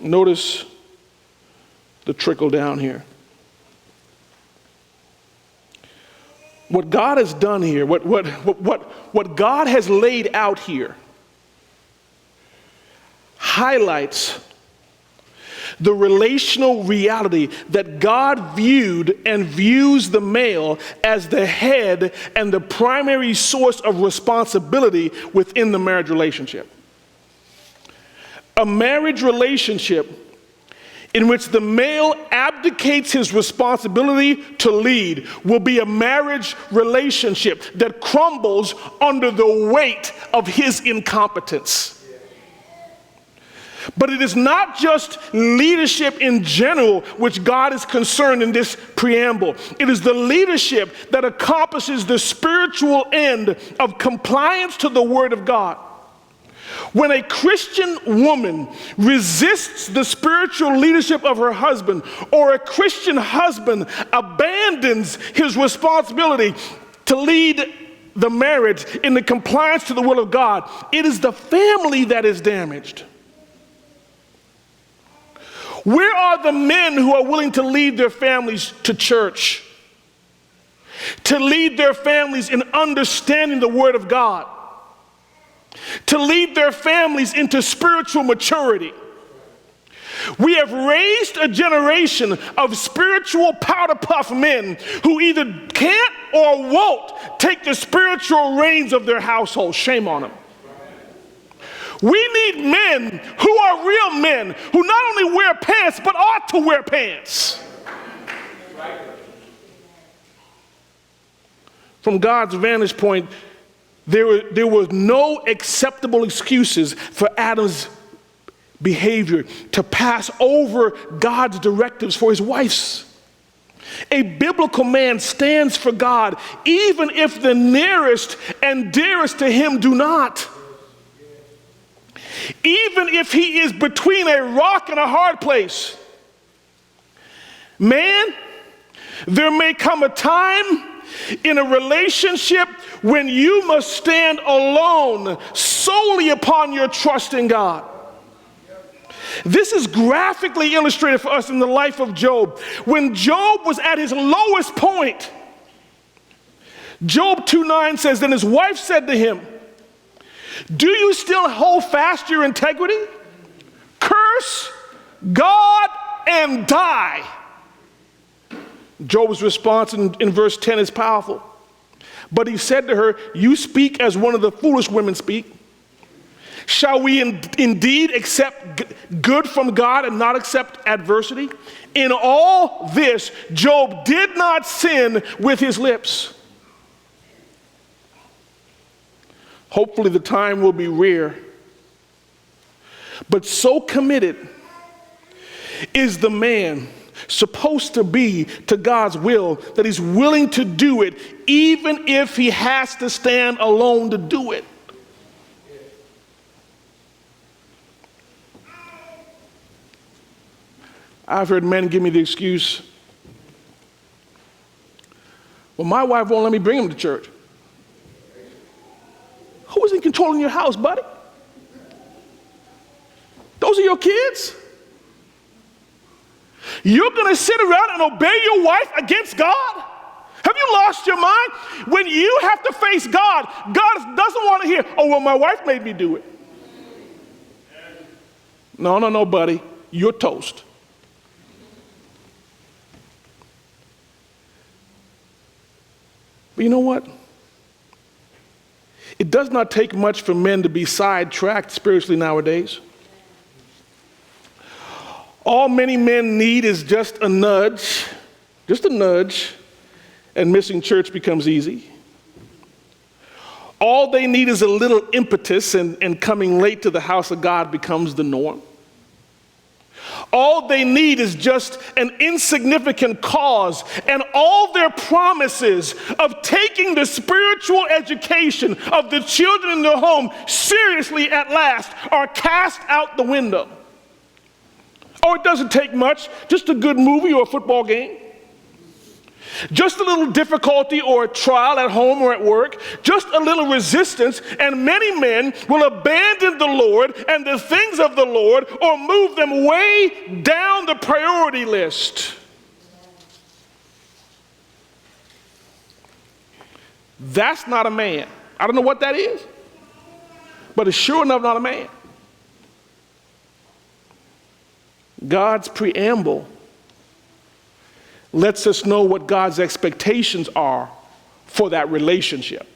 Notice the trickle down here. What God has done here, what God has laid out here, highlights the relational reality that God viewed and views the male as the head and the primary source of responsibility within the marriage relationship. A marriage relationship in which the male abdicates his responsibility to lead will be a marriage relationship that crumbles under the weight of his incompetence. But it is not just leadership in general which God is concerned in this preamble. It is the leadership that accomplishes the spiritual end of compliance to the Word of God. When a Christian woman resists the spiritual leadership of her husband, or a Christian husband abandons his responsibility to lead the marriage in the compliance to the will of God, it is the family that is damaged. Where are the men who are willing to lead their families to church, to lead their families in understanding the Word of God, to lead their families into spiritual maturity? We have raised a generation of spiritual powder puff men who either can't or won't take the spiritual reins of their household. Shame on them. We need men who are real men, who not only wear pants, but ought to wear pants. From God's vantage point, there were no acceptable excuses for Adam's behavior to pass over God's directives for his wife's. A biblical man stands for God even if the nearest and dearest to him do not. Even if he is between a rock and a hard place. Man, there may come a time in a relationship when you must stand alone solely upon your trust in God. This is graphically illustrated for us in the life of Job. When Job was at his lowest point, Job 2:9 says, then his wife said to him, do you still hold fast your integrity? Curse God and die. Job's response in verse 10 is powerful. But he said to her, you speak as one of the foolish women speak. Shall we indeed accept good from God and not accept adversity? In all this, Job did not sin with his lips. Hopefully the time will be rare. But so committed is the man supposed to be to God's will that he's willing to do it even if he has to stand alone to do it. I've heard men give me the excuse, well, my wife won't let me bring him to church. Who is in control of your house, buddy? Those are your kids? You're going to sit around and obey your wife against God? Have you lost your mind? When you have to face God, God doesn't want to hear, oh, well, my wife made me do it. No, buddy. You're toast. But you know what? It does not take much for men to be sidetracked spiritually nowadays. All many men need is just a nudge, and missing church becomes easy. All they need is a little impetus, and coming late to the house of God becomes the norm. All they need is just an insignificant cause, and all their promises of taking the spiritual education of the children in their home seriously at last are cast out the window. Oh, it doesn't take much, just a good movie or a football game. Just a little difficulty or a trial at home or at work, just a little resistance, and many men will abandon the Lord and the things of the Lord, or move them way down the priority list. That's not a man. I don't know what that is, but it's sure enough not a man. God's preamble lets us know what God's expectations are for that relationship.